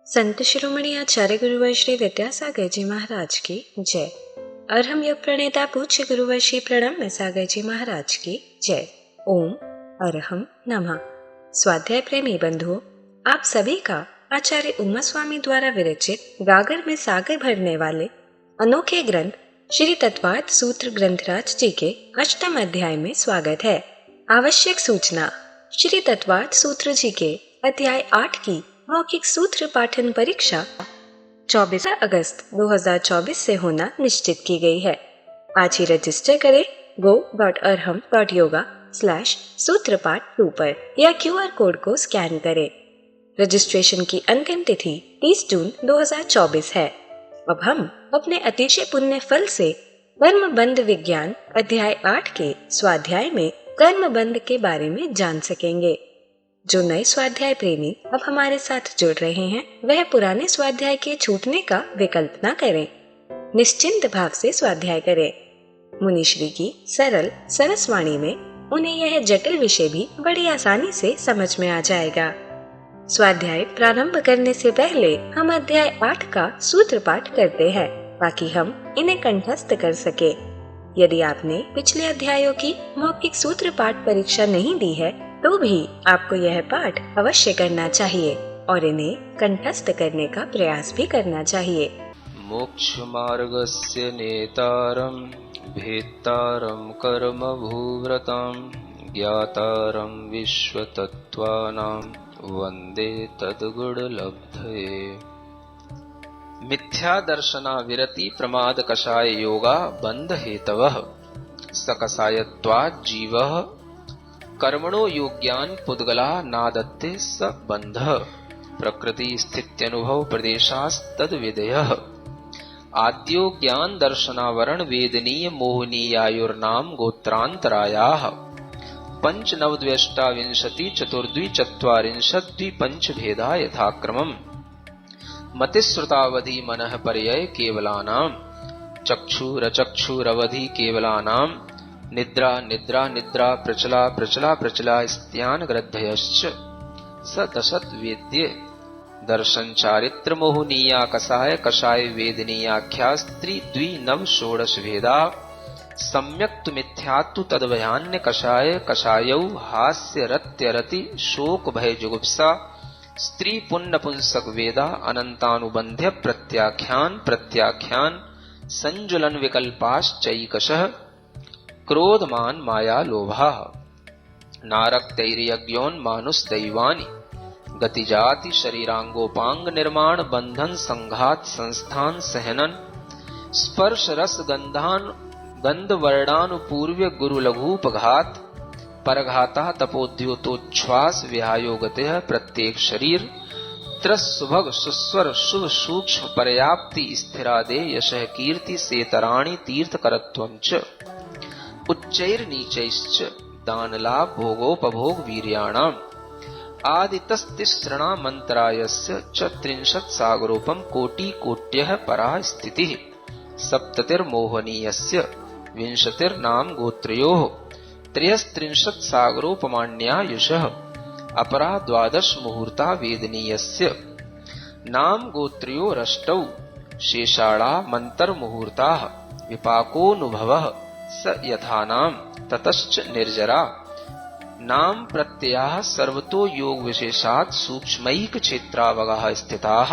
संत शिरोमणि आचार्य गुरुवर श्री विद्यासागर जी महाराज की जय। अरहम योग प्रणेता पूज्य गुरुवर श्री प्रणम्य सागर जी महाराज की जय। ओम अरहम नमः। स्वाध्याय प्रेमी बंधुओं, आप सभी का आचार्य उमा स्वामी द्वारा विरचित गागर में सागर भरने वाले अनोखे ग्रंथ श्री तत्वार्थ सूत्र ग्रंथराज जी के 8वें अध्याय में स्वागत है। आवश्यक सूचना, श्री तत्वार्थ सूत्र जी के अध्याय 8 की मौखिक सूत्र पाठन परीक्षा 24 अगस्त 2024 से होना निश्चित की गई है। आज ही रजिस्टर करें go.arham.yoga/सूत्रपाठ 2 पर या QR कोड को स्कैन करें। रजिस्ट्रेशन की अंतिम तिथि 30 जून 2024 है। अब हम अपने अतिशय पुण्य फल से कर्मबंध विज्ञान अध्याय 8 के स्वाध्याय में कर्मबंध के बारे में जान सकेंगे। जो नए स्वाध्याय प्रेमी अब हमारे साथ जुड़ रहे हैं, वह पुराने स्वाध्याय के छूटने का विकल्प न करें। निश्चिंत भाव से स्वाध्याय करें। मुनिश्री की सरल सरसवाणी में उन्हें यह जटिल विषय भी बड़ी आसानी से समझ में आ जाएगा। स्वाध्याय प्रारंभ करने से पहले हम अध्याय 8 का सूत्र पाठ करते हैं ताकि हम इन्हें कंठस्थ कर सके। यदि आपने पिछले अध्यायों की मौखिक सूत्र पाठ परीक्षा नहीं दी है तो भी आपको यह पाठ अवश्य करना चाहिए और इन्हें कंठस्थ करने का प्रयास भी करना चाहिए। मोक्ष मार्गस्य नेतारं भेत्तारं कर्म भूव्रतां ज्ञातारं विश्वतत्त्वानां वन्दे तद्गुणलब्धये। मिथ्या दर्शना विरति प्रमाद कषाय योगा बंध हेतवः सकषायत्वात् जीवः कर्मणो योग्यान पुद्गला नादत्ते स बंध प्रकृति स्थित्यनुभव प्रदेशास्तद विधेयः आद्यो ज्ञान दर्शनावरण वेदनीय मोहनीयायुर्नाम गोत्रांतरायाः पंचनवद्व्यष्टाविंशति चतुर्द्वि चत्वारिंशद्वि पंच भेदा यथाक्रमम् मतिश्रुतावधि मनः पर्यय केवलानां चक्षुरचक्षुरवधि केवलानां निद्रा निद्रा निद्रा प्रचला प्रचला प्रचला स्त्यान ग्रद्धयश्च स दशत वेद्य दर्शन चारित्र मोहनीया कषाय कषाय वेदनीयाख्या स्त्री द्वि नव षोडश भेदा सम्यक तु मिथ्यात्तु तद्भयान्य कषाय कषायौ हास्य रत्य रति शोक भय जुगुप्सा स्त्री पुण्य पुंसक वेदा अनंतानुबंध्य प्रत्याख्यान प्रत्याख्यान संजुलन विकल्पाश्चैकशः क्रोधमान माया लोभा नारक्तैर्यज्ञोन्मानुषदैवानि गतिजाति शरीरांगोपांग निर्माण बंधन संघात संस्थान सहनन स्पर्श रस गंधान गंध वर्णानुपूर्व्य गुरु लघुपघात परघाता तपोद्योतोच्छ्वास विहायोगते प्रत्येक शरीर त्रस्सुभग सुस्वर शुभ सूक्ष्म पर्याप्ति स्थिरादे यशः कीर्ति सेतराणि तीर्थकरत्वञ्च उच्चैर्नीचैश्च दानलाभ भोगोपभोग वीर्याणाम् आदितस्तिसृणामन्तरायस्य च 30 सागरोपम कोटि कोट्यः परा स्थितिः सप्ततिर्मोहनीयस्य 20 नाम गोत्रयोः 33 सागरोपमाण्यायुषः अपरा 12 मुहूर्ता वेदनीयस्य नाम गोत्रयोरष्टौ शेषाणा मन्तर्मुहूर्ताः विपाकोऽनुभवः स यथानाम ततश्च निर्जरा नाम प्रत्ययाः सर्वतो योग विशेषात् सूक्ष्मैक क्षेत्रावगाः स्थिताः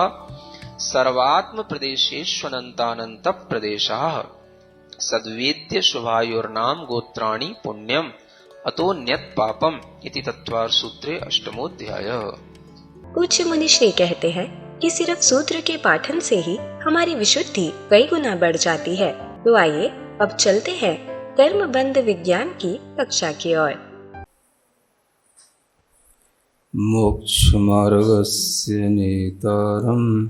सर्वात्म प्रदेशेष्वनन्तानन्त प्रदेशाः सद्वेद्य शुभायोर्नाम गोत्राणि पुण्यम अतोन्यत पापम इति तत्वार्थ सूत्रे 8वाध्यायः। पूज्य मुनिश्री कहते हैं कि सिर्फ सूत्र के पाठन से ही हमारी विशुद्धि कई गुना बढ़ जाती है। तो आइए अब चलते हैं कर्मबंध विज्ञान की कक्षा की ओर। मोक्ष मार्गस्य नेतारं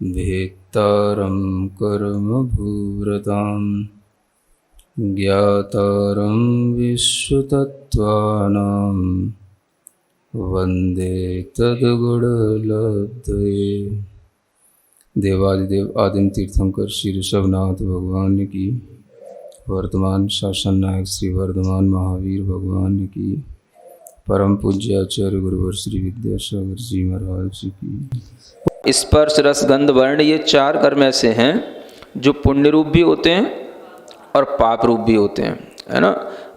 भेत्तारं कर्म भूव्रतां ज्ञातारं विश्वतत्त्वानां वन्दे तद्गुणलब्धये। देवादिदेव आदिम तीर्थंकर श्री ऋषभनाथ भगवान की, वर्तमान शासन नायक श्री वर्धमान महावीर भगवान की, परम पूज्य आचार्य गुरुवर श्री विद्यासागर जी महाराज की। स्पर्श रस गंध वर्ण ये 4 कर्म ऐसे हैं जो पुण्य रूप भी होते हैं और पाप रूप भी होते हैं, है ना।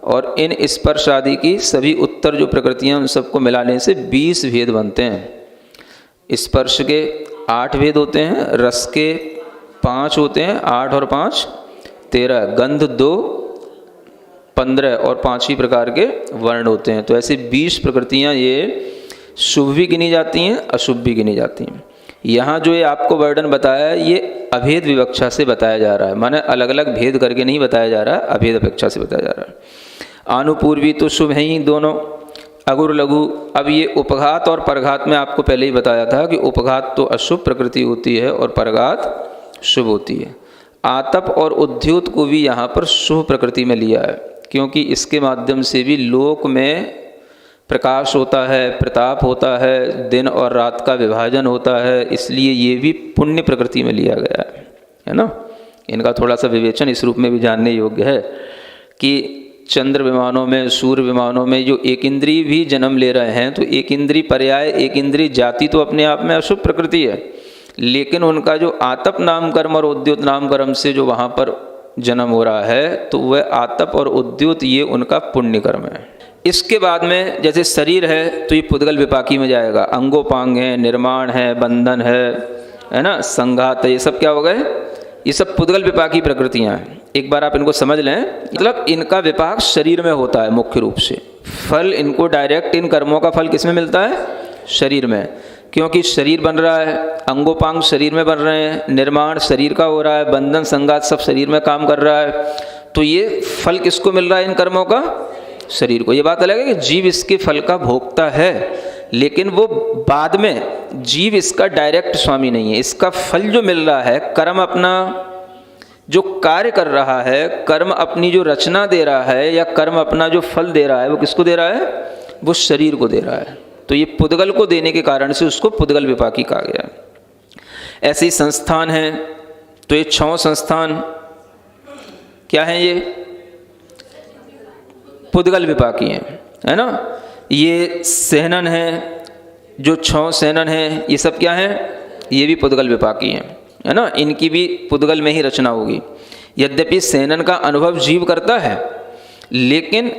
और इन स्पर्श आदि की सभी उत्तर जो प्रकृतियां उन सबको मिलाने से 20 भेद बनते हैं। स्पर्श के 8 भेद होते हैं, रस के 5 होते हैं, 8 और 5 13, गंध 2 15 और 5 ही प्रकार के वर्ण होते हैं। तो ऐसे 20 प्रकृतियां ये शुभ भी गिनी जाती हैं, अशुभ भी गिनी जाती हैं। यहाँ जो ये आपको वर्णन बताया है ये अभेद विवक्षा से बताया जा रहा है, माने अलग अलग भेद करके नहीं बताया जा रहा है, अभेद अपेक्षा से बताया जा रहा है। आनुपूर्वी तो शुभ है ही दोनों, अगुर लघु। अब ये उपघात और परघात में आपको पहले ही बताया था कि उपघात तो अशुभ प्रकृति होती है और परघात शुभ होती है। आतप और उद्योत को भी यहाँ पर शुभ प्रकृति में लिया है, क्योंकि इसके माध्यम से भी लोक में प्रकाश होता है, प्रताप होता है, दिन और रात का विभाजन होता है, इसलिए ये भी पुण्य प्रकृति में लिया गया है ना। इनका थोड़ा सा विवेचन इस रूप में भी जानने योग्य है कि चंद्र विमानों में, सूर्य विमानों में जो एक इंद्रिय भी जन्म ले रहे हैं, तो एक इंद्रिय पर्याय, एक इंद्रिय जाति तो अपने आप में अशुभ प्रकृति है, लेकिन उनका जो आतप नाम कर्म और उद्योत नाम कर्म से जो वहाँ पर जन्म हो रहा है, तो वह आतप और उद्योत ये उनका पुण्य कर्म है। इसके बाद में जैसे शरीर है तो ये पुद्गल विपाकी में जाएगा, अंगोपांग है, निर्माण है, बंधन है ना, संघात है, ये सब क्या हो गए, ये सब पुद्गल विपाकी प्रकृतियां हैं। एक बार आप इनको समझ लें, मतलब इनका विपाक शरीर में होता है मुख्य रूप से। फल इनको डायरेक्ट इन कर्मों का फल किसमें मिलता है, शरीर में, क्योंकि शरीर बन रहा है, अंगोपांग शरीर में बन रहे हैं, निर्माण शरीर का हो रहा है, बंधन संघात सब शरीर में काम कर रहा है, तो ये फल किसको मिल रहा है इन कर्मों का, शरीर को। ये बात अलग है कि जीव इसके फल का भोक्ता है, लेकिन वो बाद में, जीव इसका डायरेक्ट स्वामी नहीं है। इसका फल जो मिल रहा है, कर्म अपना जो कार्य कर रहा है, कर्म अपनी जो रचना दे रहा है, या कर्म अपना जो फल दे रहा है, वो किसको दे रहा है, वो शरीर को दे रहा है। तो ये पुद्गल को देने के कारण से उसको पुद्गल विपाकी कहा गया। ऐसे ही संस्थान है, तो ये 6 संस्थान क्या है, ये पुद्गल विपाकी हैं, है ना। ये सेहनन है, जो 6 सेहनन है, ये सब क्या है, ये भी पुद्गल विपाकी हैं, है ना। इनकी भी पुद्गल में ही रचना होगी। यद्यपि सेहनन का अनुभव जीव करता है, लेकिन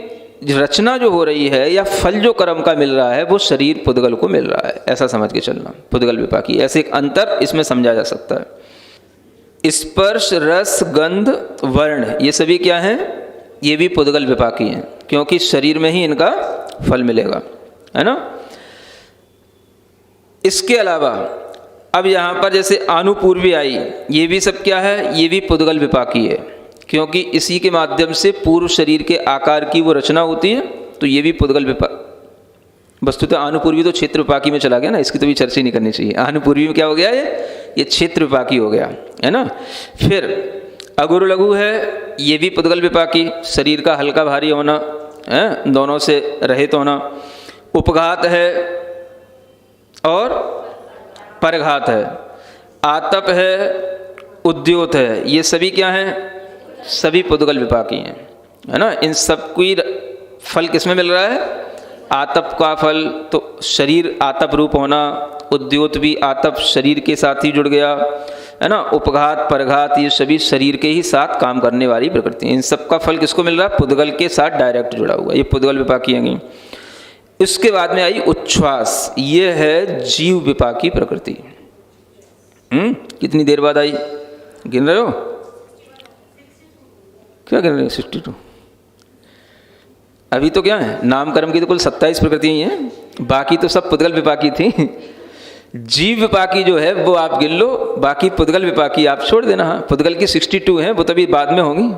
रचना जो हो रही है या फल जो कर्म का मिल रहा है, वो शरीर पुद्गल को मिल रहा है, ऐसा समझ के चलना। पुद्गल विपाकी, ऐसे एक अंतर इसमें समझा जा सकता है। स्पर्श रस गंध वर्ण ये सभी क्या हैं, ये भी पुद्गल विपाकी हैं, क्योंकि शरीर में ही इनका फल मिलेगा, है ना। इसके अलावा अब यहाँ पर जैसे आनुपूर्वी आई, ये भी सब क्या है, ये भी पुद्गल विपाकी है, क्योंकि इसी के माध्यम से पूर्व शरीर के आकार की वो रचना होती है, तो ये भी पुद्गल विपाक। वस्तुतः आनुपूर्वी तो क्षेत्र विपाकी में चला गया ना, इसकी तो भी चर्चा नहीं करनी चाहिए। आनुपूर्वी में क्या हो गया, ये क्षेत्र विपाकी हो गया, है ना। फिर अगुर लघु है, ये भी पुद्गल विपाकी, शरीर का हल्का भारी होना है, दोनों से रहित होना। उपघात है और परघात है, आतप है, उद्योत है, ये सभी क्या हैं, सभी पुद्गल विपाकी हैं, है ना। इन सब की फल किसमें मिल रहा है, आतप का फल तो शरीर आतप रूप होना, उद्योत भी आतप शरीर के साथ ही जुड़ गया, है ना। उपघात परघात ये सभी शरीर के ही साथ काम करने वाली प्रकृति, इन सब का फल किसको मिल रहा है, पुद्गल के साथ डायरेक्ट जुड़ा हुआ, ये पुद्गल विपाकी हैं। इसके बाद में आई उच्छ्वास, ये है जीव विपाकी प्रकृति। कितनी देर बाद आई, गिन रहे हो, क्या गिन रहे हो, 62। अभी तो क्या है, नाम कर्म की तो कुल 27 प्रकृति ही हैं, बाकी तो सब पुद्गल विपाकी थी। जीव विपाकी जो है वो आप गिन लो, बाकी पुद्गल विपाकी आप छोड़ देना। हाँ, पुद्गल की 62 हैं, वो तभी बाद में होंगी,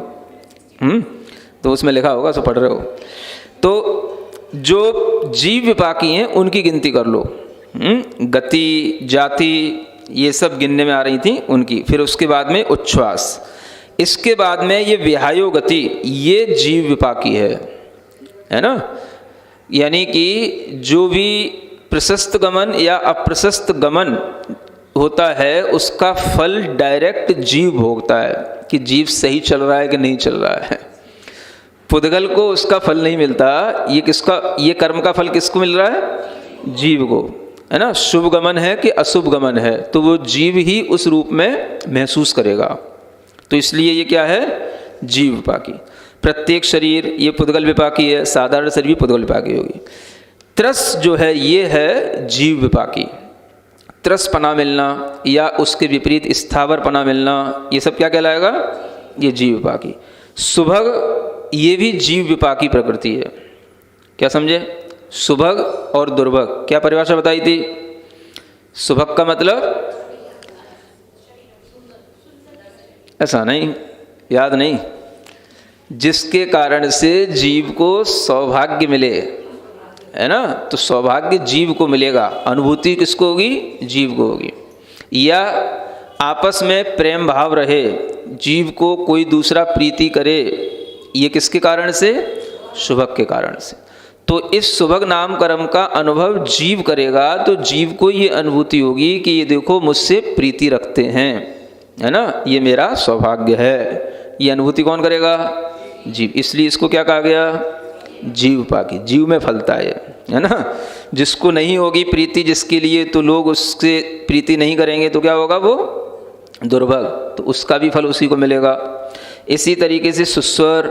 तो उसमें लिखा होगा, सो पढ़ रहे हो। तो जो जीव विपाकी हैं उनकी गिनती कर लो, गति जाति ये सब गिनने में आ रही थी उनकी। फिर उसके बाद में उच्छ्वास, इसके बाद में ये विहायो गति, ये जीव विपाकी है ना। यानी कि जो भी प्रशस्त गमन या अप्रशस्त गमन होता है, उसका फल डायरेक्ट जीव भोगता है कि जीव सही चल रहा है कि नहीं चल रहा है। पुद्गल को उसका फल नहीं मिलता, ये किसका, ये कर्म का फल किसको मिल रहा है, जीव को। है ना, शुभ गमन है कि अशुभ गमन है, तो वो जीव ही उस रूप में महसूस करेगा। तो इसलिए ये क्या है, जीव विपाकी। प्रत्येक शरीर ये पुद्गल विपाकी है, साधारण शरीर भी पुद्गल विपाकी होगी। त्रस जो है ये है जीव विपाकी। त्रसपना मिलना या उसके विपरीत स्थावरपना मिलना, ये सब क्या कहलाएगा, ये जीव विपाकी। सुभग ये भी जीव विपाकी प्रकृति है। क्या समझे, सुभग और दुर्भग, क्या परिभाषा बताई थी। सुभग का मतलब ऐसा नहीं, याद नहीं, जिसके कारण से जीव को सौभाग्य मिले, है ना, तो सौभाग्य जीव को मिलेगा, अनुभूति किसको होगी, जीव को होगी। या आपस में प्रेम भाव रहे, जीव को कोई दूसरा प्रीति करे, ये किसके कारण से, सुभग के कारण से। तो इस सुभग नाम कर्म का अनुभव जीव करेगा तो जीव को ये अनुभूति होगी कि ये देखो मुझसे प्रीति रखते हैं, है ना, ये मेरा सौभाग्य है। ये अनुभूति कौन करेगा, जीव। इसलिए इसको क्या कहा गया, जीव विपाकी। जीव में फलता है ना। जिसको नहीं होगी प्रीति जिसके लिए, तो लोग उससे प्रीति नहीं करेंगे, तो क्या होगा, वो दुर्भग, तो उसका भी फल उसी को मिलेगा। इसी तरीके से सुस्वर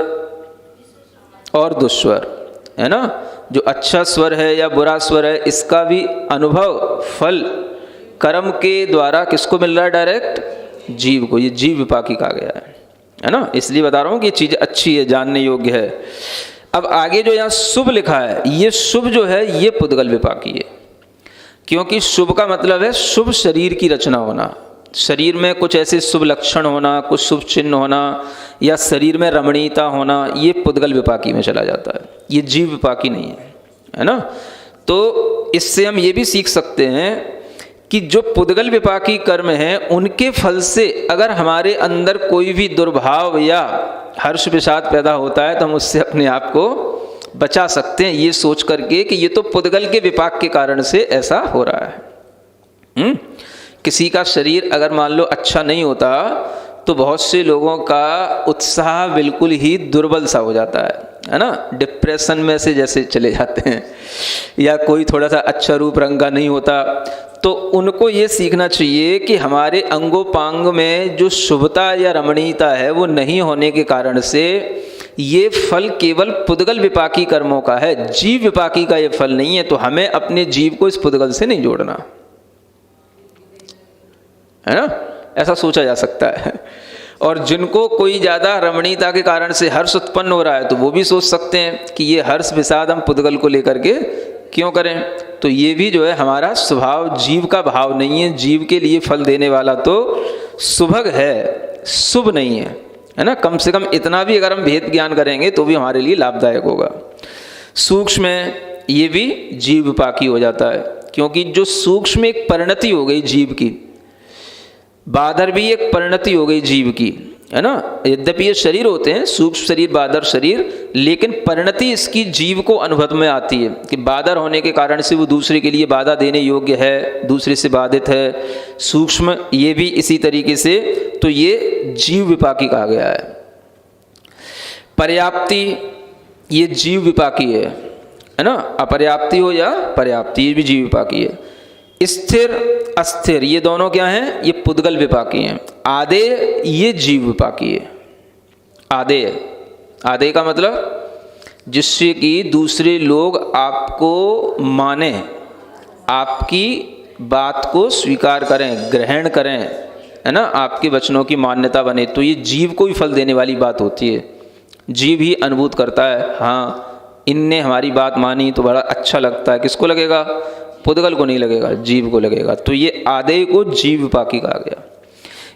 और दुस्वर, है ना, जो अच्छा स्वर है या बुरा स्वर है, इसका भी अनुभव फल कर्म के द्वारा किसको मिल रहा है, डायरेक्ट जीव को। ये जीव विपाकी कहा गया है ना। इसलिए बता रहा हूँ कि ये चीज़ अच्छी है, जानने योग्य है। अब आगे जो यहाँ शुभ लिखा है, ये शुभ जो है ये पुद्गल विपाकी है, क्योंकि शुभ का मतलब है शुभ शरीर की रचना होना, शरीर में कुछ ऐसे शुभ लक्षण होना, कुछ शुभ चिन्ह होना, या शरीर में रमणीयता होना, ये पुद्गल विपाकी में चला जाता है, ये जीव विपाकी नहीं है ना। तो इससे हम ये भी सीख सकते हैं कि जो पुद्गल विपाकी कर्म हैं उनके फल से अगर हमारे अंदर कोई भी दुर्भाव या हर्ष विषाद पैदा होता है तो हम उससे अपने आप को बचा सकते हैं, ये सोच करके कि ये तो पुद्गल के विपाक के कारण से ऐसा हो रहा है। किसी का शरीर अगर मान लो अच्छा नहीं होता तो बहुत से लोगों का उत्साह बिल्कुल ही दुर्बल सा हो जाता है ना, डिप्रेशन में से जैसे चले जाते हैं। या कोई थोड़ा सा अच्छा रूप रंग का नहीं होता, तो उनको ये सीखना चाहिए कि हमारे अंगोपांग में जो शुभता या रमणीयता है वो नहीं होने के कारण से ये फल केवल पुद्गल विपाकी कर्मों का है, जीव विपाकी का ये फल नहीं है। तो हमें अपने जीव को इस पुद्गल से नहीं जोड़ना, है ना, ऐसा सोचा जा सकता है। और जिनको कोई ज़्यादा रमणीयता के कारण से हर्ष उत्पन्न हो रहा है तो वो भी सोच सकते हैं कि ये हर्ष विषाद हम पुद्गल को लेकर के क्यों करें। तो ये भी जो है हमारा स्वभाव जीव का भाव नहीं है, जीव के लिए फल देने वाला तो सुभग है, शुभ नहीं है ना। कम से कम इतना भी अगर हम भेद ज्ञान करेंगे तो भी हमारे लिए लाभदायक होगा। सूक्ष्म में ये भी जीव विपाकी हो जाता है, क्योंकि जो सूक्ष्म एक परिणति हो गई जीव की, बादर भी एक परिणति हो गई जीव की, है ना। यद्यपि ये शरीर होते हैं, सूक्ष्म शरीर बादर शरीर, लेकिन परिणति इसकी जीव को अनुभव में आती है कि बादर होने के कारण से वो दूसरे के लिए बाधा देने योग्य है, दूसरे से बाधित है। सूक्ष्म ये भी इसी तरीके से, तो ये जीव विपाकी कहा गया है। पर्याप्ति ये जीव विपाकी है ना, अपर्याप्ति हो या पर्याप्ति ये भी जीव विपाकी है। स्थिर अस्थिर ये दोनों क्या हैं, ये पुद्गल विपाकी हैं। आदेय ये जीव विपाकी है। आदेय, आदेय का मतलब जिससे कि दूसरे लोग आपको माने, आपकी बात को स्वीकार करें, ग्रहण करें, है ना, आपके वचनों की मान्यता बने, तो ये जीव को ही फल देने वाली बात होती है। जीव ही अनुभूत करता है, हाँ इनने हमारी बात मानी तो बड़ा अच्छा लगता है। किसको लगेगा, पुद्गल को नहीं लगेगा, जीव को लगेगा। तो ये आदेय को जीव विपाकी कहा गया।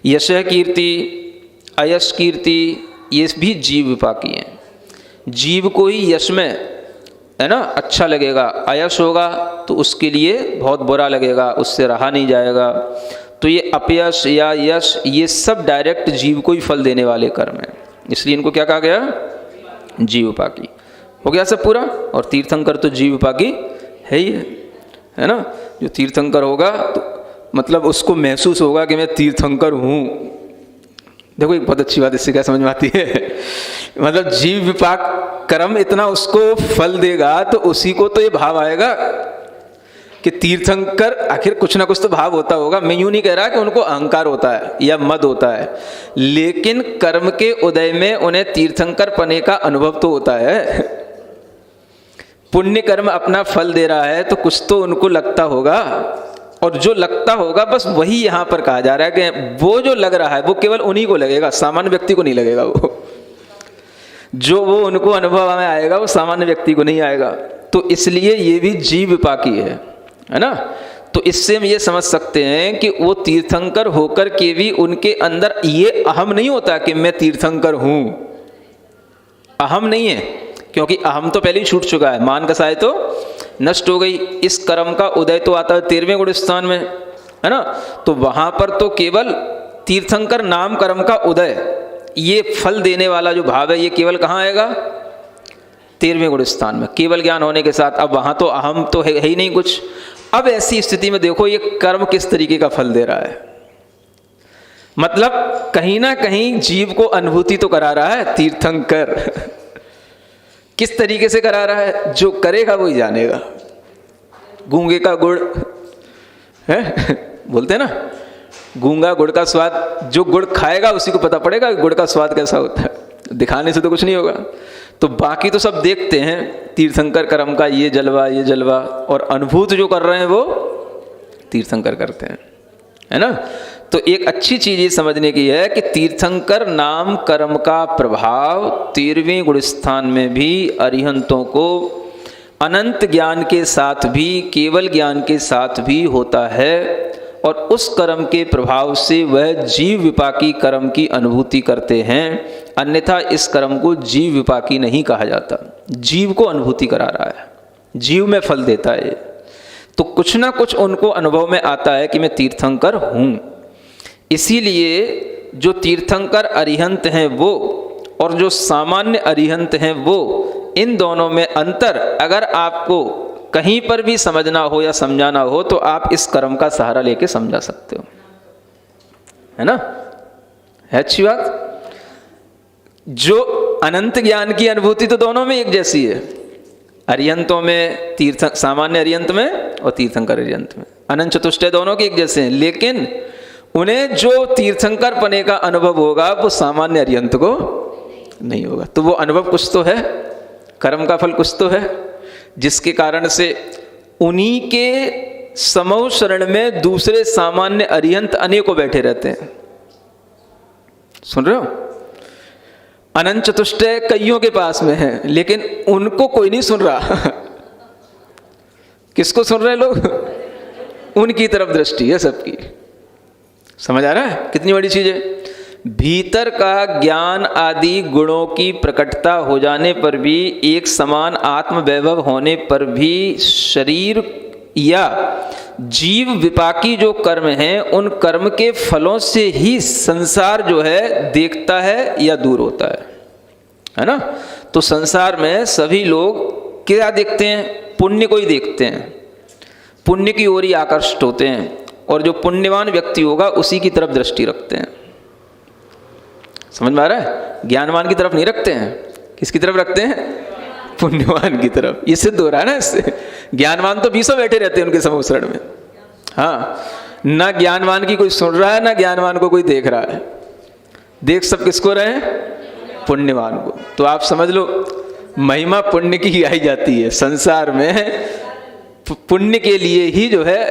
यश कीर्ति अयश कीर्ति ये भी जीव विपाकी हैं। जीव को ही यश में, है ना, अच्छा लगेगा, अयश होगा तो उसके लिए बहुत बुरा लगेगा, उससे रहा नहीं जाएगा। तो ये अपयश या यश ये सब डायरेक्ट जीव को ही फल देने वाले कर्म हैं, इसलिए इनको क्या कहा गया, जीव विपाकी। हो गया सब पूरा। और तीर्थंकर तो जीव विपाकी है ही है ना। जो तीर्थंकर होगा तो मतलब उसको महसूस होगा कि मैं तीर्थंकर हूँ। देखो एक बहुत अच्छी बात इससे क्या समझ में आती है, मतलब जीव विपाक कर्म इतना उसको फल देगा तो उसी को तो ये भाव आएगा। कि तीर्थंकर आखिर कुछ ना कुछ तो भाव होता होगा। मैं यूं नहीं कह रहा कि उनको अहंकार होता है या मद होता है, लेकिन कर्म के उदय में उन्हें तीर्थंकर पने का अनुभव तो होता है। पुण्य कर्म अपना फल दे रहा है तो कुछ तो उनको लगता होगा, और जो लगता होगा बस वही यहाँ पर कहा जा रहा है कि वो जो लग रहा है वो केवल उन्हीं को लगेगा, सामान्य व्यक्ति को नहीं लगेगा। वो जो वो उनको अनुभव में आएगा वो सामान्य व्यक्ति को नहीं आएगा। तो इसलिए ये भी जीव विपाकी है ना। तो इससे हम ये समझ सकते हैं कि वो तीर्थंकर होकर के भी उनके अंदर ये अहम नहीं होता कि मैं तीर्थंकर हूं। अहम नहीं है, क्योंकि अहम तो पहले ही छूट चुका है, मान कसाय तो नष्ट हो गई। इस कर्म का उदय तो आता है 13वें गुण स्थान में, है ना। तो वहां पर तो केवल तीर्थंकर नाम कर्म का उदय, ये फल देने वाला जो भाव है ये केवल कहाँ आएगा? 13वें गुण स्थान में, केवल ज्ञान होने के साथ। अब वहां तो अहम तो है ही नहीं कुछ। अब ऐसी स्थिति में देखो ये कर्म किस तरीके का फल दे रहा है, मतलब कहीं ना कहीं जीव को अनुभूति तो करा रहा है तीर्थंकर। किस तरीके से करा रहा है? जो करेगा वो ही जानेगा। गूंगे का गुड़ है बोलते हैं ना, गूंगा गुड़ का स्वाद, जो गुड़ खाएगा उसी को पता पड़ेगा गुड़ का स्वाद कैसा होता है। दिखाने से तो कुछ नहीं होगा। तो बाकी तो सब देखते हैं तीर्थंकर कर्म का ये जलवा, और अनुभूत जो कर रहे हैं वो तीर्थंकर करते हैं, है ना। तो एक अच्छी चीज ये समझने की है कि तीर्थंकर नाम कर्म का प्रभाव 13वें गुण स्थान में भी अरिहंतों को अनंत ज्ञान के साथ भी, केवल ज्ञान के साथ भी होता है, और उस कर्म के प्रभाव से वह जीव विपाकी कर्म की अनुभूति करते हैं। अन्यथा इस कर्म को जीव विपाकी नहीं कहा जाता। जीव को अनुभूति करा रहा है, जीव में फल देता है। तो कुछ ना कुछ उनको अनुभव में आता है कि मैं तीर्थंकर हूं। इसीलिए जो तीर्थंकर अरिहंत हैं वो और जो सामान्य अरिहंत हैं वो, इन दोनों में अंतर अगर आपको कहीं पर भी समझना हो या समझाना हो तो आप इस कर्म का सहारा लेके समझा सकते हो, है ना। है अच्छी बात। जो अनंत ज्ञान की अनुभूति तो दोनों में एक जैसी है, अरिहंतों में, सामान्य अरिहंत में और तीर्थंकर अरिहंत में, अनंत चतुष्टय दोनों के एक जैसे हैं। लेकिन उन्हें जो तीर्थंकर पने का अनुभव होगा वो सामान्य अरिहंत को नहीं होगा। तो वो अनुभव कुछ तो है, कर्म का फल कुछ तो है, जिसके कारण से उन्हीं के समूह शरण में दूसरे सामान्य अरिहंत अनेकों बैठे रहते हैं। सुन रहे हो? अनंत चतुष्टय कईयों के पास में है, लेकिन उनको कोई नहीं सुन रहा। किसको सुन रहे लोग? उनकी तरफ दृष्टि है सबकी। समझ आ रहा है कितनी बड़ी चीज है? भीतर का ज्ञान आदि गुणों की प्रकटता हो जाने पर भी, एक समान आत्म वैभव होने पर भी शरीर या जीव विपाकी जो कर्म हैं उन कर्म के फलों से ही संसार जो है देखता है या दूर होता है ना। तो संसार में सभी लोग क्या देखते हैं? पुण्य को ही देखते हैं, पुण्य की ओर ही आकर्षित होते हैं, और जो पुण्यवान व्यक्ति होगा उसी की तरफ दृष्टि रखते हैं। समझ में आ रहा है? ज्ञानवान की तरफ नहीं रखते हैं। किसकी तरफ रखते हैं? पुण्यवान की तरफ। ये सिद्ध हो रहा है ना इससे। ज्ञानवान तो 20 बैठे रहते हैं उनके समूह में। हाँ, ना ज्ञानवान की कोई सुन रहा है ना ज्ञानवान को कोई देख रहा है। देख सब किसको रहे हैं? पुण्यवान को। तो आप समझ लो महिमा पुण्य की आई जाती है संसार में। पुण्य के लिए ही जो है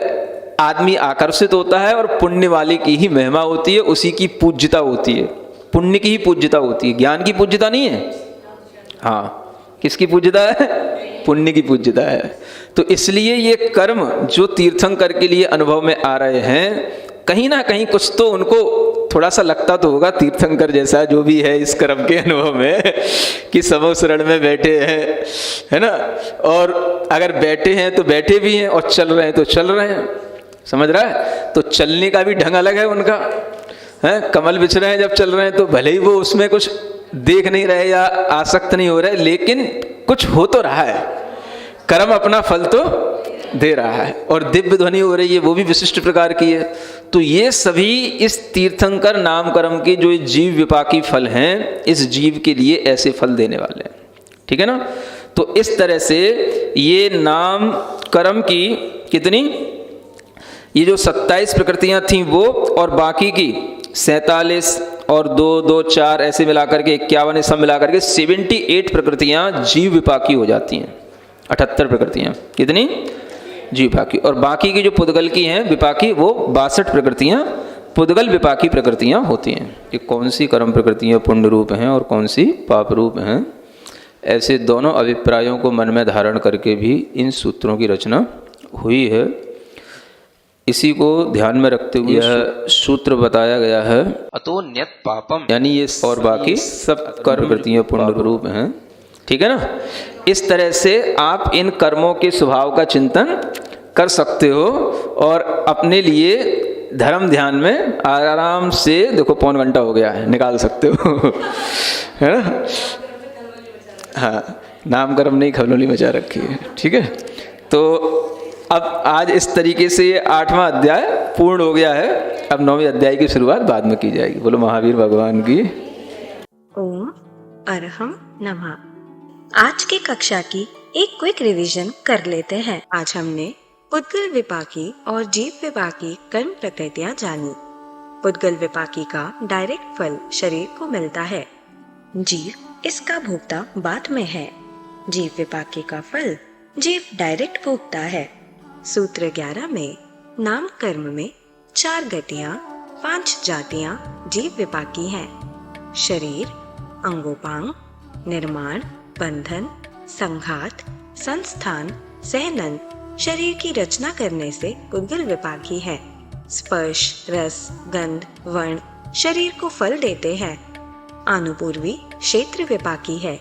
आदमी आकर्षित होता है, और पुण्य वाले की ही महिमा होती है, उसी की पूज्यता होती है, पुण्य की ही पूज्यता होती है। ज्ञान की पूज्यता नहीं है। हाँ, किसकी पूज्यता है? पुण्य की पूज्यता है। तो इसलिए ये कर्म जो तीर्थंकर के लिए अनुभव में आ रहे हैं, कहीं ना कहीं कुछ तो उनको थोड़ा सा लगता तो होगा तीर्थंकर जैसा जो भी है इस कर्म के अनुभव में, कि समूह शरण में बैठे हैं, है ना। और अगर बैठे हैं तो बैठे भी हैं, और चल रहे हैं तो चल रहे हैं। समझ रहा है? तो चलने का भी ढंग अलग है उनका, है। कमल बिछ रहे हैं जब चल रहे हैं, तो भले ही वो उसमें कुछ देख नहीं रहे या आसक्त नहीं हो रहे, लेकिन कुछ हो तो रहा है। कर्म अपना फल तो दे रहा है, और दिव्य ध्वनि हो रही है, वो भी विशिष्ट प्रकार की है। तो ये सभी इस तीर्थंकर नाम कर्म के जो जीव विपाकी फल हैं, इस जीव के लिए ऐसे फल देने वाले हैं। ठीक है ना। तो इस तरह से ये नाम कर्म की कितनी? ये जो 27 प्रकृतियां थीं वो, और बाकी की 47 और 2 2 4 ऐसे मिलाकर के 51 सब मिलाकर के 78 प्रकृतियां जीव विपाकी हो जाती हैं। 78 प्रकृतियां कितनी? जीव विपाकी। और बाकी की जो पुद्गल की हैं विपाकी, वो 62 प्रकृतियां पुद्गल विपाकी प्रकृतियां होती हैं। कि कौन सी कर्म प्रकृतियां पुण्य रूप हैं और कौन सी पाप रूप हैं, ऐसे दोनों अभिप्रायों को मन में धारण करके भी इन सूत्रों की रचना हुई है। इसी को ध्यान में रखते हुए यह सूत्र बताया गया है, अतो न्यत पापम, यानी ये और बाकी सब कर्म प्रकृतियां पुण्य रूप हैं। ठीक है ना? इस तरह से आप इन कर्मों के स्वभाव का चिंतन कर सकते हो और अपने लिए धर्म ध्यान में आराम से, देखो 1.25 घंटा हो गया है, निकाल सकते हो है ना? हाँ, नाम कर्म नहीं खलौली मचा रखी है। ठीक है, तो अब आज इस तरीके से 8वां अध्याय पूर्ण हो गया है। अब 9वें अध्याय की शुरुआत बाद में की जाएगी। बोलो महावीर भगवान की। ओम अरहम नमः। आज की कक्षा की एक क्विक रिवीजन कर लेते हैं। आज हमने पुद्गल विपाकी और जीव विपाकी कर्म प्रकृतियां जानी। पुद्गल विपाकी का डायरेक्ट फल शरीर को मिलता है। जीव इसका भोक्ता बाद में है। जीव विपाकी का फल जीव डायरेक्ट भोगता है। सूत्र 11 में नाम कर्म में 4 गतियां, 5 जातियां जीव विपाकी हैं। शरीर, अंगोपांग, निर्माण, बंधन, संघात, संस्थान, सहनन शरीर की रचना करने से पुद्गल विपाकी है। स्पर्श, रस, गंध, वर्ण शरीर को फल देते हैं। आनुपूर्वी क्षेत्र विपाकी है।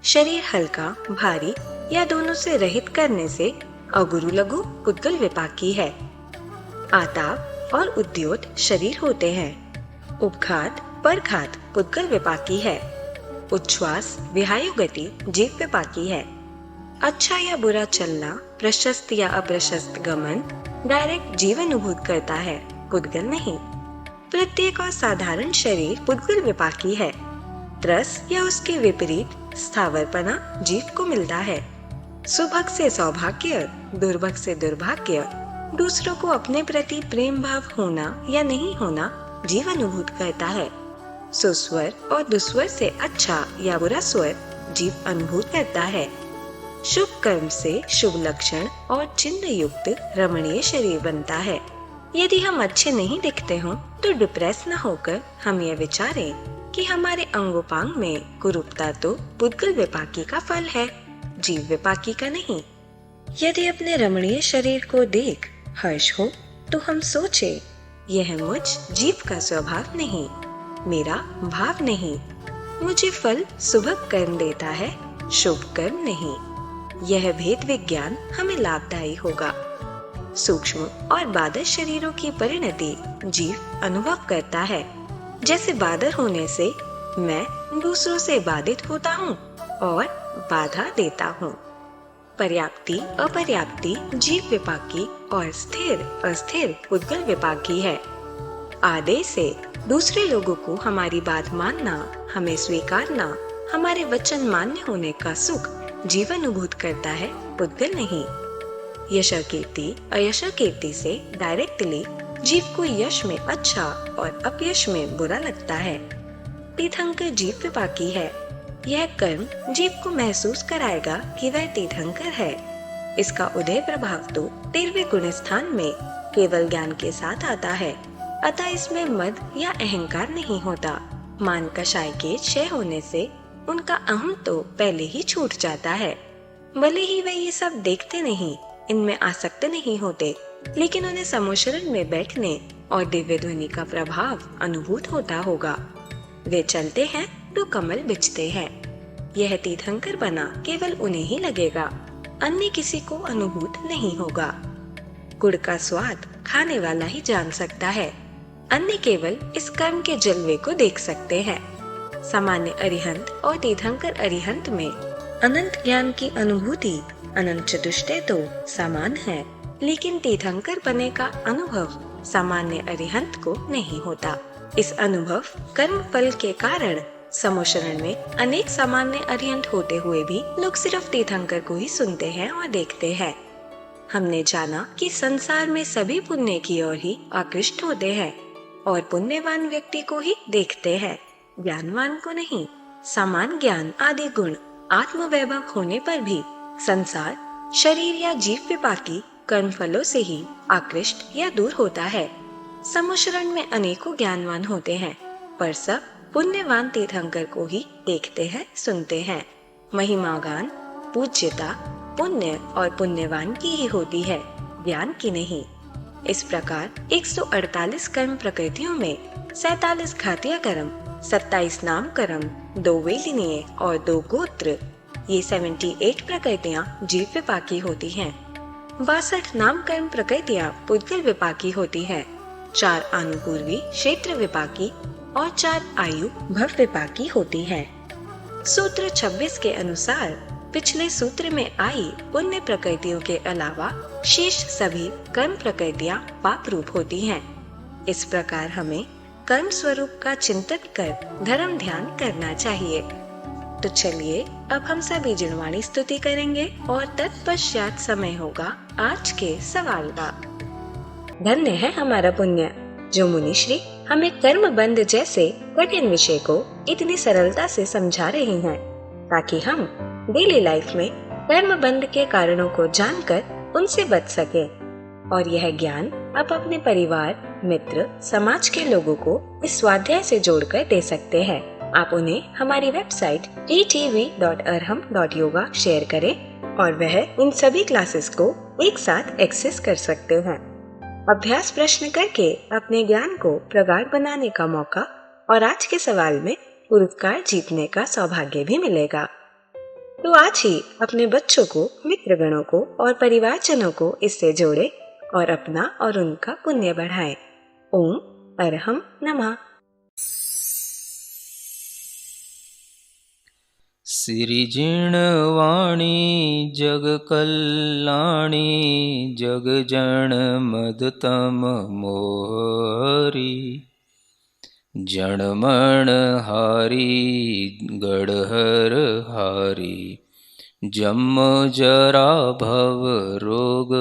शरीर हल्का, भारी या दोनों से रहित करने से अगुरु लघु पुद्गल विपाकी है। आताप और उद्योत शरीर होते हैं। उपघात, परघात पुद्गल विपाकी है। उच्छ्वास, विहायु गति जीव विपाकी है। अच्छा या बुरा चलना, प्रशस्त या अप्रशस्त गमन डायरेक्ट जीव अनुभूत करता है, पुद्गल नहीं। प्रत्येक और साधारण शरीर पुद्गल विपाकी है। रस या उसके विपरीत स्थावरपना जीव को मिलता है। सुभग से सौभाग्य, दुर्भग से दुर्भाग्य, दूसरों को अपने प्रति प्रेम भाव होना या नहीं होना जीव अनुभूत करता है। सुस्वर और दुस्वर से अच्छा या बुरा स्वर जीव अनुभूत करता है। शुभ कर्म से शुभ लक्षण और चिन्ह युक्त रमणीय शरीर बनता है। यदि हम अच्छे नहीं दिखते हों तो डिप्रेस न होकर हम यह विचारें कि हमारे अंगोपांग में कुरूपता तो पुद्गल विपाकी का फल है, जीव विपाकी का नहीं। यदि अपने रमणीय शरीर को देख हर्ष हो तो हम सोचे यह मुझ जीव का स्वभाव नहीं, मेरा भाव नहीं। मुझे फल शुभ कर्म देता है, शुभ कर्म नहीं। यह भेद विज्ञान हमें लाभदायी होगा। सूक्ष्म और बादर शरीरों की परिणति जीव अनुभव करता है। जैसे बादर होने से मैं दूसरों से बाधित होता हूँ और बाधा देता हूँ। पर्याप्ति अपर्याप्ति जीव विपाकी और स्थिर अस्थिर पुद्गल विपाकी है। आदेश से दूसरे लोगों को हमारी बात मानना, हमें स्वीकारना, हमारे वचन मान्य होने का सुख जीव अनुभूत करता है, पुद्गल नहीं। यश कीर्ति अयश कीर्ति से डायरेक्टली जीव को यश में अच्छा और अपयश में बुरा लगता है। तीर्थंकर जीव विपाकी है। यह कर्म जीव को महसूस कराएगा कि वह तीर्थंकर है। इसका उदय प्रभाव तो 13वें गुण स्थान में केवल ज्ञान के साथ आता है, अतः इसमें मद या अहंकार नहीं होता। मान कषाय के क्षय होने से उनका अहम तो पहले ही छूट जाता है। भले ही वे ये सब देखते नहीं, इनमें आसक्त नहीं होते, लेकिन उन्हें समोशरण में बैठने और दिव्य ध्वनि का प्रभाव अनुभूत होता होगा। वे चलते हैं तो कमल बिछते हैं। यह तीर्थंकर बना केवल उन्हें ही लगेगा, अन्य किसी को अनुभूत नहीं होगा। गुड़ का स्वाद खाने वाला ही जान सकता है, अन्य केवल इस कर्म के जलवे को देख सकते हैं। सामान्य अरिहंत और तीर्थंकर अरिहंत में अनंत ज्ञान की अनुभूति, अनंत चतुष्टय तो समान है, लेकिन तीर्थंकर बने का अनुभव सामान्य अरिहंत को नहीं होता। इस अनुभव कर्म फल के कारण समोशरण में अनेक सामान्य अरिहंत होते हुए भी लोग सिर्फ तीर्थंकर को ही सुनते हैं और देखते हैं। हमने जाना कि संसार में सभी पुण्य की ओर ही आकृष्ट होते हैं और पुण्यवान व्यक्ति को ही देखते हैं, ज्ञानवान को नहीं। समान ज्ञान आदि गुण आत्मवैभव होने पर भी संसार शरीर या जीव विपाकी कर्म फलों से ही आकृष्ट या दूर होता है। समुशरण में अनेकों ज्ञानवान होते हैं, पर सब पुण्यवान तीर्थंकर को ही देखते हैं, सुनते हैं। महिमा गान, पूज्यता पुण्य और पुण्यवान की ही होती है, ज्ञान की नहीं। इस प्रकार 148 कर्म प्रकृतियों में 47 घातीय कर्म, 27 नाम कर्म, 2 वेलिनीय और 2 गोत्र, ये 78 प्रकृतियां जीव विपाकी होती हैं। 62 नाम कर्म प्रकृतियां पुद्गल विपाकी होती हैं, 4 अनुपूर्वी क्षेत्र विपाकी और 4 आयु भव विपाकी होती हैं। सूत्र 26 के अनुसार पिछले सूत्र में आई पुण्य प्रकृतियों के अलावा शेष सभी कर्म प्रकृतियां पाप रूप होती हैं। इस प्रकार हमें कर्म स्वरूप का चिंतन कर धर्म ध्यान करना चाहिए। तो चलिए अब हम सभी जिनवाणी स्तुति करेंगे और तत्पश्चात समय होगा आज के सवाल का। धन्य है हमारा पुण्य जो मुनिश्री हमें कर्म बंध जैसे कठिन विषय को इतनी सरलता से समझा रहे हैं, ताकि हम डेली लाइफ में कर्म बंध के कारणों को जानकर उनसे बच सके और यह ज्ञान आप अपने परिवार, मित्र, समाज के लोगों को इस स्वाध्याय से जोड़कर दे सकते हैं। आप उन्हें हमारी वेबसाइट etv.arham.yoga शेयर करें और वह इन सभी क्लासेस को एक साथ एक्सेस कर सकते हैं। अभ्यास प्रश्न करके अपने ज्ञान को प्रगाढ़ बनाने का मौका और आज के सवाल में पुरस्कार जीतने का सौभाग्य भी मिलेगा। तो आज ही अपने बच्चों को, मित्रगणों को और परिवारजनों को इससे जोड़े और अपना और उनका पुण्य बढ़ाएं। ओम अरहम नमः। सिरिजिणवाणी जग कल्याणी जग जन मदतम मोहरी जनमण हारी गढ़हर हारी जम जरा भव रोग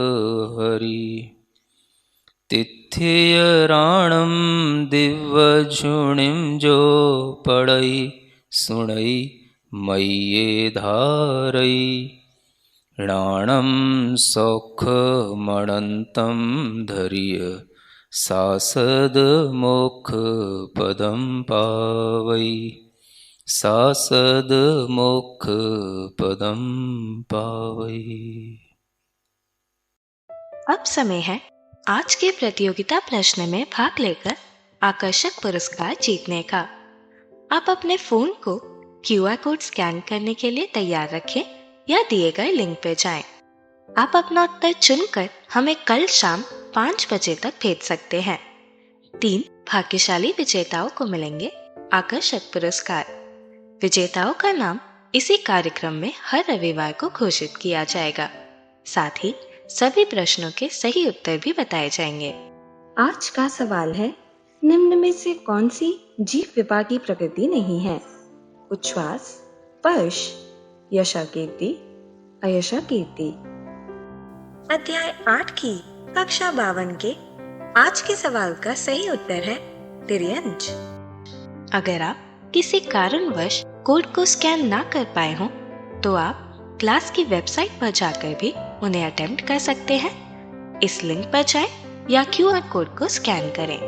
हरि तिथियराणम दिव्यझुणिम जो पढ़ई सुनई मय्ये धारई णाणम सौखमणन्तं धर्य सासद मोक्ष पदम पावई सासद मोक्ष पदम पावई। अब समय है आज के प्रतियोगिता प्रश्न में भाग लेकर आकर्षक पुरस्कार जीतने का। आप अपने फोन को QR कोड स्कैन करने के लिए तैयार रखें या दिए गए लिंक पे जाएं। आप अपना उत्तर चुनकर हमें कल शाम 5 बजे तक भेज सकते हैं। 3 भाग्यशाली विजेताओं को मिलेंगे आकर्षक पुरस्कार। विजेताओं का नाम इसी कार्यक्रम में हर रविवार को घोषित किया जाएगा। साथ ही सभी प्रश्नों के सही उत्तर भी बताए जाएंगे। आज का सवाल है, निम्न में से कौन सी जीव विपाकी प्रकृति नहीं है? उच्छ्वास, स्पर्श, यशाकीर्ति, अयशाकीर्ति। अध्याय 8 की कक्षा 52 के आज के सवाल का सही उत्तर है तिर्यंज। अगर आप किसी कारणवश कोड को स्कैन ना कर पाए हों तो आप क्लास की वेबसाइट पर जाकर भी उन्हें अटेम्प्ट कर सकते हैं। इस लिंक पर जाएं या QR कोड को स्कैन करें।